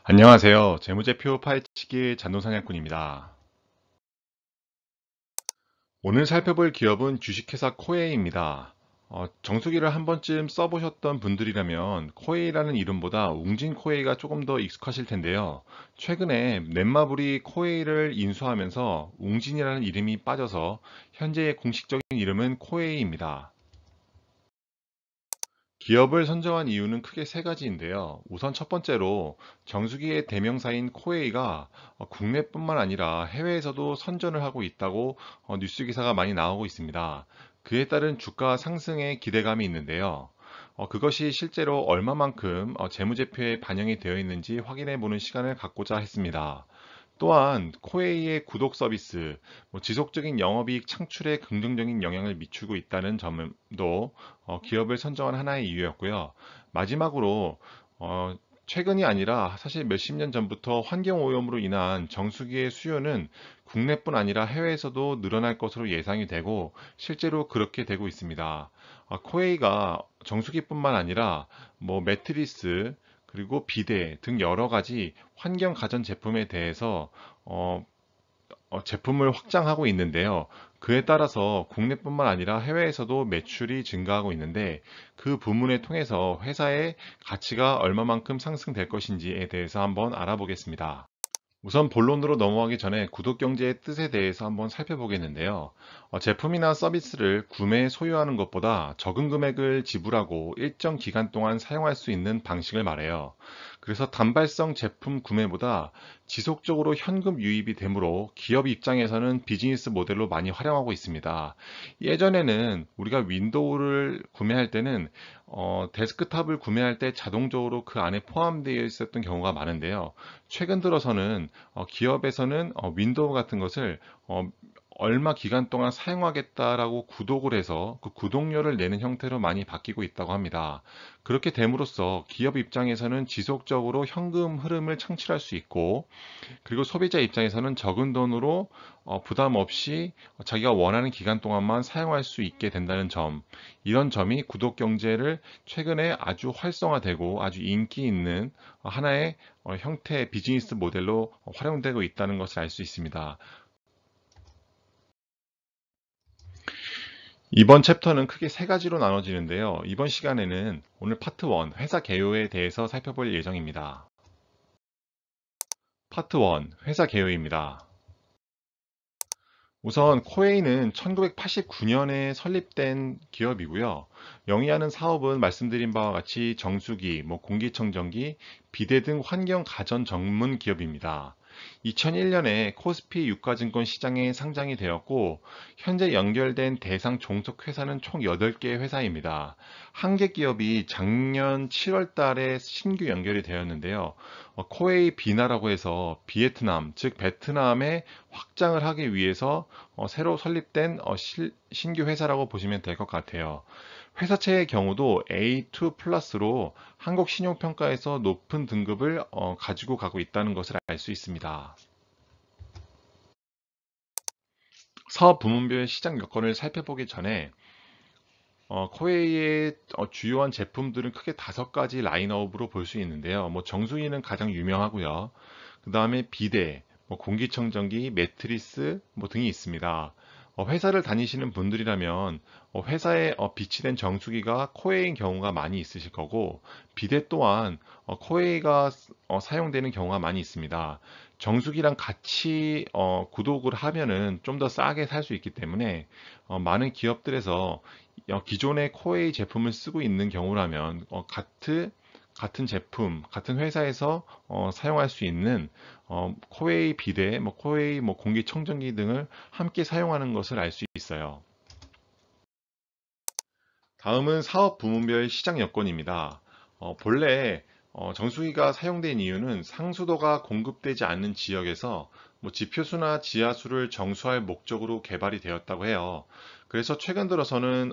안녕하세요. 재무제표 파헤치기 잔돈사냥꾼입니다. 오늘 살펴볼 기업은 주식회사 코웨이입니다. 정수기를 한 번쯤 써보셨던 분들이라면 코웨이라는 이름보다 웅진 코웨이가 조금 더 익숙하실 텐데요. 최근에 넷마블이 코웨이를 인수하면서 웅진이라는 이름이 빠져서 현재의 공식적인 이름은 코웨이입니다. 기업을 선정한 이유는 크게 세 가지인데요. 우선 첫 번째로 정수기의 대명사인 코웨이가 국내뿐만 아니라 해외에서도 선전을 하고 있다고 뉴스 기사가 많이 나오고 있습니다. 그에 따른 주가 상승에 기대감이 있는데요. 그것이 실제로 얼마만큼 재무제표에 반영이 되어 있는지 확인해 보는 시간을 갖고자 했습니다. 또한 코웨이의 구독 서비스, 지속적인 영업이익 창출에 긍정적인 영향을 미치고 있다는 점도 기업을 선정한 하나의 이유였고요. 마지막으로 최근이 아니라 사실 몇십 년 전부터 환경오염으로 인한 정수기의 수요는 국내뿐 아니라 해외에서도 늘어날 것으로 예상이 되고 실제로 그렇게 되고 있습니다. 코웨이가 정수기뿐만 아니라 매트리스, 그리고 비데 등 여러 가지 환경 가전 제품에 대해서 제품을 확장하고 있는데요. 그에 따라서 국내뿐만 아니라 해외에서도 매출이 증가하고 있는데 그 부문을 통해서 회사의 가치가 얼마만큼 상승될 것인지에 대해서 한번 알아보겠습니다. 우선 본론으로 넘어가기 전에 구독경제의 뜻에 대해서 한번 살펴보겠는데요. 제품이나 서비스를 구매, 소유하는 것보다 적은 금액을 지불하고 일정 기간 동안 사용할 수 있는 방식을 말해요. 그래서 단발성 제품 구매보다 지속적으로 현금 유입이 되므로 기업 입장에서는 비즈니스 모델로 많이 활용하고 있습니다. 예전에는 우리가 윈도우를 구매할 때는 데스크탑을 구매할 때 자동적으로 그 안에 포함되어 있었던 경우가 많은데요. 최근 들어서는 기업에서는 윈도우 같은 것을 얼마 기간 동안 사용하겠다라고 구독을 해서 그 구독료를 내는 형태로 많이 바뀌고 있다고 합니다. 그렇게 됨으로써 기업 입장에서는 지속적으로 현금 흐름을 창출할 수 있고, 그리고 소비자 입장에서는 적은 돈으로 부담 없이 자기가 원하는 기간 동안만 사용할 수 있게 된다는 점, 이런 점이 구독 경제를 최근에 아주 활성화되고 아주 인기 있는 하나의 형태의 비즈니스 모델로 활용되고 있다는 것을 알 수 있습니다. 이번 챕터는 크게 세 가지로 나눠지는데요. 이번 시간에는 오늘 파트 1, 회사 개요에 대해서 살펴볼 예정입니다. 파트 1, 회사 개요입니다. 우선 코웨이는 1989년에 설립된 기업이고요. 영위하는 사업은 말씀드린 바와 같이 정수기, 공기청정기, 비데 등 환경 가전 전문 기업입니다. 2001년에 코스피 유가증권 시장에 상장이 되었고 현재 연결된 대상 종속 회사는 총 8개 회사입니다. 한 개 기업이 작년 7월 달에 신규 연결이 되었는데요. 코웨이 비나라고 해서 비에트남, 즉 베트남에 확장을 하기 위해서 새로 설립된 신규 회사라고 보시면 될 것 같아요. 회사채의 경우도 A2 플러스로 한국 신용평가에서 높은 등급을 가지고 가고 있다는 것을 알 수 있습니다. 사업 부문별 시장 여건을 살펴보기 전에 코웨이의 주요한 제품들은 크게 5가지 라인업으로 볼 수 있는데요. 정수기는 가장 유명하고요. 그 다음에 비데, 공기청정기, 매트리스 등이 있습니다. 회사를 다니시는 분들이라면 회사에 비치된 정수기가 코웨이인 경우가 많이 있으실 거고 비데 또한 코웨이가 사용되는 경우가 많이 있습니다. 정수기랑 같이 구독을 하면은 좀 더 싸게 살 수 있기 때문에 많은 기업들에서 기존의 코웨이 제품을 쓰고 있는 경우라면 같은 제품, 같은 회사에서 사용할 수 있는 코웨이 비데, 코웨이 공기청정기 등을 함께 사용하는 것을 알 수 있어요. 다음은 사업 부문별 시장 여건입니다. 본래 정수기가 사용된 이유는 상수도가 공급되지 않는 지역에서 지표수나 지하수를 정수할 목적으로 개발이 되었다고 해요. 그래서 최근 들어서는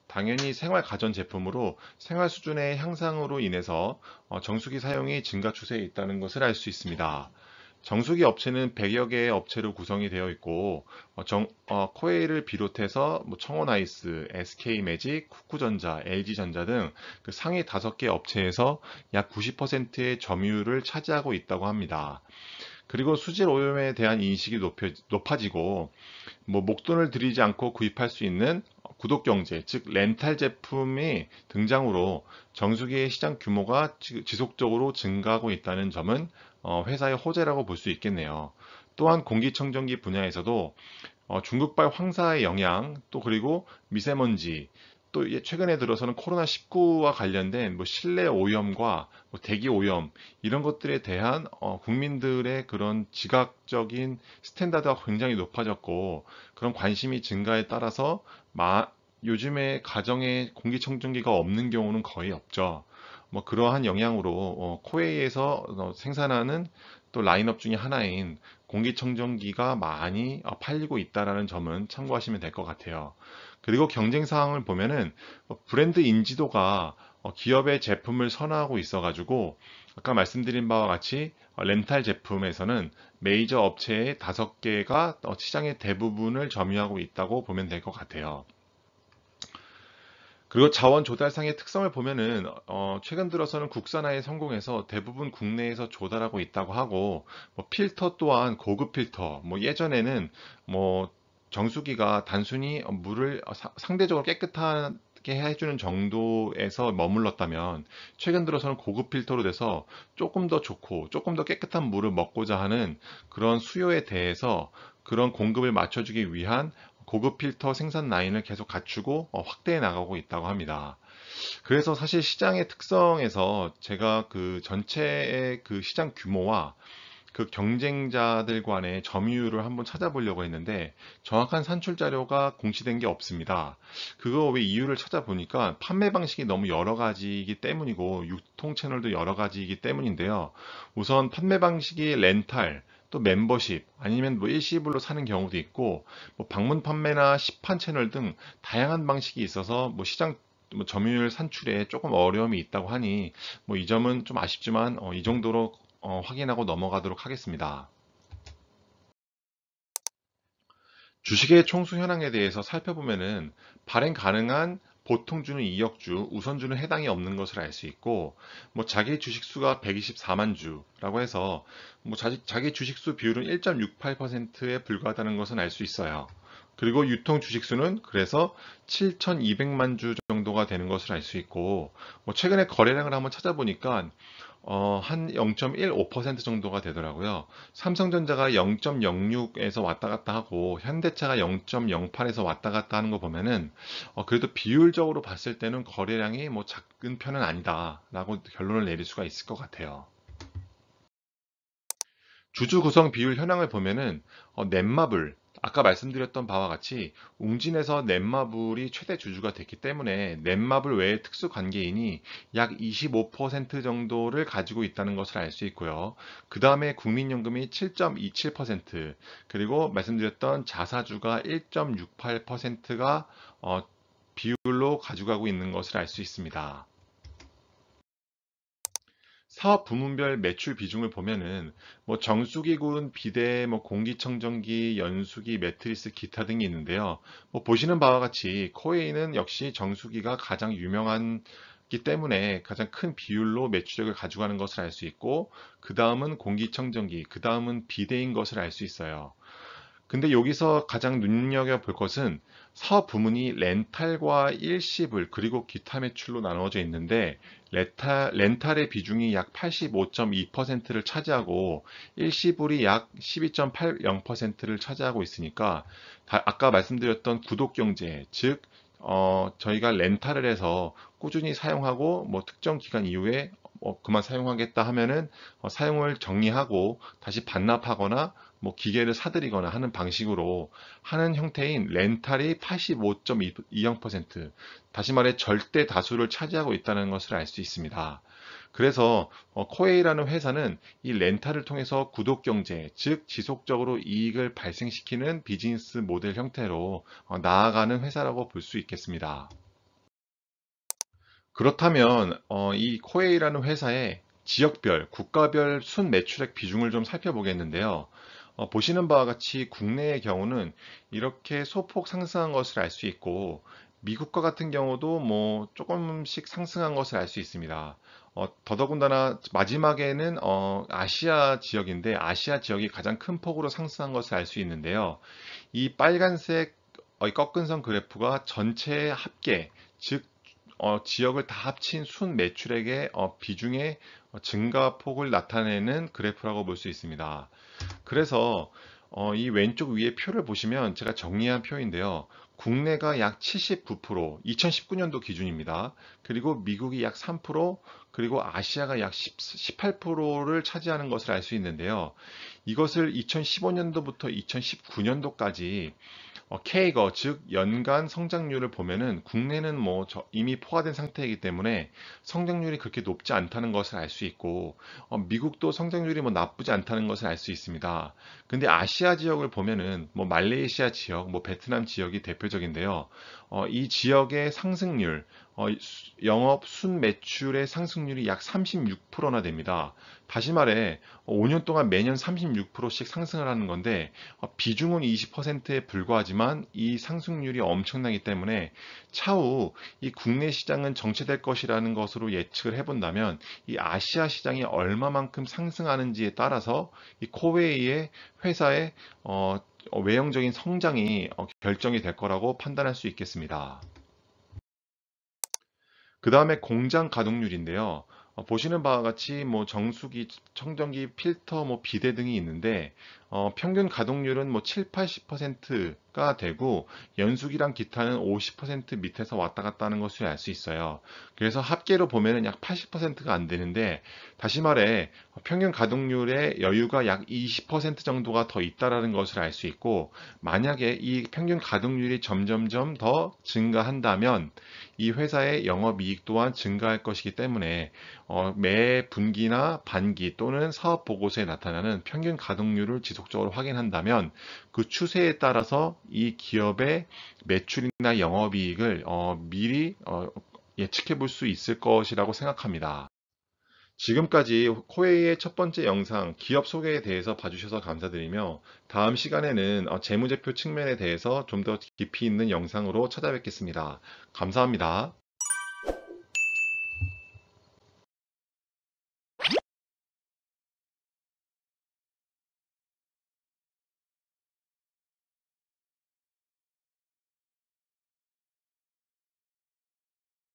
당연히 생활 가전 제품으로 생활 수준의 향상으로 인해서 정수기 사용이 증가 추세에 있다는 것을 알 수 있습니다. 정수기 업체는 100여 개의 업체로 구성이 되어 있고, 코웨이를 비롯해서 뭐 청원아이스, SK매직, 쿠쿠전자, LG전자 등 그 상위 5개 업체에서 약 90%의 점유율을 차지하고 있다고 합니다. 그리고 수질 오염에 대한 인식이 높아지고, 뭐 목돈을 들이지 않고 구입할 수 있는 구독 경제, 즉 렌탈 제품이 등장으로 정수기의 시장 규모가 지속적으로 증가하고 있다는 점은 회사의 호재라고 볼 수 있겠네요. 또한 공기청정기 분야에서도 중국발 황사의 영향, 또 그리고 미세먼지, 또 최근에 들어서는 코로나19와 관련된 뭐 실내 오염과 뭐 대기 오염 이런 것들에 대한 국민들의 그런 지각적인 스탠다드가 굉장히 높아졌고, 그런 관심이 증가에 따라서 요즘에 가정에 공기청정기가 없는 경우는 거의 없죠. 뭐 그러한 영향으로 코웨이에서 생산하는 또 라인업 중에 하나인 공기청정기가 많이 팔리고 있다라는 점은 참고하시면 될 것 같아요. 그리고 경쟁 사항을 보면은 브랜드 인지도가 기업의 제품을 선호하고 있어가지고, 아까 말씀드린 바와 같이 렌탈 제품에서는 메이저 업체의 5개가 시장의 대부분을 점유하고 있다고 보면 될 것 같아요. 그리고 자원 조달상의 특성을 보면은 최근 들어서는 국산화에 성공해서 대부분 국내에서 조달하고 있다고 하고, 뭐 필터 또한 고급 필터, 뭐 예전에는 뭐 정수기가 단순히 물을 상대적으로 깨끗하게 해주는 정도에서 머물렀다면, 최근 들어서는 고급 필터로 돼서 조금 더 좋고 조금 더 깨끗한 물을 먹고자 하는 그런 수요에 대해서 그런 공급을 맞춰주기 위한 고급 필터 생산 라인을 계속 갖추고 확대해 나가고 있다고 합니다. 그래서 사실 시장의 특성에서 제가 그 전체의 그 시장 규모와 그 경쟁자들 간의 점유율을 한번 찾아보려고 했는데, 정확한 산출 자료가 공시된 게 없습니다. 그거 왜 이유를 찾아보니까 판매 방식이 너무 여러 가지이기 때문이고 유통 채널도 여러 가지이기 때문인데요. 우선 판매 방식이 렌탈, 또 멤버십, 아니면 뭐 일시불로 사는 경우도 있고, 뭐 방문 판매나 시판 채널 등 다양한 방식이 있어서 뭐 시장 뭐 점유율 산출에 조금 어려움이 있다고 하니, 뭐 이 점은 좀 아쉽지만 이 정도로 확인하고 넘어가도록 하겠습니다. 주식의 총수 현황에 대해서 살펴보면은 발행 가능한 보통주는 2억주, 우선주는 해당이 없는 것을 알 수 있고, 뭐 자기 주식수가 124만 주라고 해서 뭐 자기 주식수 비율은 1.68%에 불과하다는 것은 알 수 있어요. 그리고 유통 주식수는 그래서 7,200만 주 정도가 되는 것을 알 수 있고, 뭐 최근에 거래량을 한번 찾아보니까 한 0.15% 정도가 되더라고요. 삼성전자가 0.06에서 왔다 갔다 하고 현대차가 0.08에서 왔다 갔다 하는 거 보면은 그래도 비율적으로 봤을 때는 거래량이 뭐 작은 편은 아니다라고 결론을 내릴 수가 있을 것 같아요. 주주 구성 비율 현황을 보면은 넷마블, 아까 말씀드렸던 바와 같이 웅진에서 넷마블이 최대 주주가 됐기 때문에 넷마블 외의 특수 관계인이 약 25% 정도를 가지고 있다는 것을 알 수 있고요. 그 다음에 국민연금이 7.27%, 그리고 말씀드렸던 자사주가 1.68%가 비율로 가져가고 있는 것을 알 수 있습니다. 사업 부문별 매출 비중을 보면은 뭐 정수기군, 비대, 뭐 공기청정기, 연수기, 매트리스, 기타 등이 있는데요. 뭐 보시는 바와 같이 코웨이는 역시 정수기가 가장 유명하기 때문에 가장 큰 비율로 매출액을 가져가는 것을 알 수 있고, 그 다음은 공기청정기, 그 다음은 비대인 것을 알 수 있어요. 근데 여기서 가장 눈여겨볼 것은 사업 부문이 렌탈과 일시불 그리고 기타 매출로 나누어져 있는데, 렌탈의 비중이 약 85.2%를 차지하고 일시불이 약 12.80%를 차지하고 있으니까, 아까 말씀드렸던 구독 경제, 즉 저희가 렌탈을 해서 꾸준히 사용하고 뭐 특정 기간 이후에 그만 사용하겠다 하면은 사용을 정리하고 다시 반납하거나 뭐 기계를 사들이거나 하는 방식으로 하는 형태인 렌탈이 85.20%, 다시 말해 절대 다수를 차지하고 있다는 것을 알 수 있습니다. 그래서 코웨이라는 회사는 이 렌탈을 통해서 구독 경제, 즉 지속적으로 이익을 발생시키는 비즈니스 모델 형태로 나아가는 회사라고 볼 수 있겠습니다. 그렇다면 이 코웨이라는 회사의 지역별, 국가별 순 매출액 비중을 좀 살펴보겠는데요. 보시는 바와 같이 국내의 경우는 이렇게 소폭 상승한 것을 알 수 있고, 미국과 같은 경우도 뭐 조금씩 상승한 것을 알 수 있습니다. 더더군다나 마지막에는 아시아 지역인데, 아시아 지역이 가장 큰 폭으로 상승한 것을 알 수 있는데요. 이 빨간색 꺾은 선 그래프가 전체 합계, 즉 지역을 다 합친 순 매출액의 비중의 증가폭을 나타내는 그래프라고 볼 수 있습니다. 그래서 이 왼쪽 위에 표를 보시면 제가 정리한 표인데요. 국내가 약 79%, 2019년도 기준입니다. 그리고 미국이 약 3%, 그리고 아시아가 약 18%를 차지하는 것을 알 수 있는데요. 이것을 2015년도부터 2019년도까지 CAGR, 즉 연간 성장률을 보면은 국내는 뭐 이미 포화된 상태이기 때문에 성장률이 그렇게 높지 않다는 것을 알 수 있고, 미국도 성장률이 뭐 나쁘지 않다는 것을 알 수 있습니다. 근데 아시아 지역을 보면은 뭐 말레이시아 지역, 뭐 베트남 지역이 대표적인데요. 이 지역의 상승률, 영업 순 매출의 상승률이 약 36%나 됩니다. 다시 말해 5년 동안 매년 36%씩 상승을 하는 건데, 비중은 20%에 불과하지만 이 상승률이 엄청나기 때문에 차후 이 국내 시장은 정체될 것이라는 것으로 예측을 해본다면, 이 아시아 시장이 얼마만큼 상승하는지에 따라서 이 코웨이의 회사의 외형적인 성장이 결정이 될 거라고 판단할 수 있겠습니다. 그 다음에 공장 가동률인데요. 보시는 바와 같이 뭐 정수기, 청정기, 필터, 뭐 비대 등이 있는데, 평균 가동률은 뭐 7, 80%가 되고 연수기랑 기타는 50% 밑에서 왔다 갔다 하는 것을 알 수 있어요. 그래서 합계로 보면은 약 80%가 안 되는데, 다시 말해 평균 가동률의 여유가 약 20% 정도가 더 있다라는 것을 알 수 있고, 만약에 이 평균 가동률이 점점점 더 증가한다면 이 회사의 영업이익 또한 증가할 것이기 때문에 매 분기나 반기 또는 사업 보고서에 나타나는 평균 가동률을 지속적으로 확인한다면 그 추세에 따라서 이 기업의 매출이나 영업이익을 미리 예측해 볼 수 있을 것이라고 생각합니다. 지금까지 코웨이의 첫 번째 영상 기업 소개에 대해서 봐주셔서 감사드리며, 다음 시간에는 재무제표 측면에 대해서 좀 더 깊이 있는 영상으로 찾아뵙겠습니다. 감사합니다.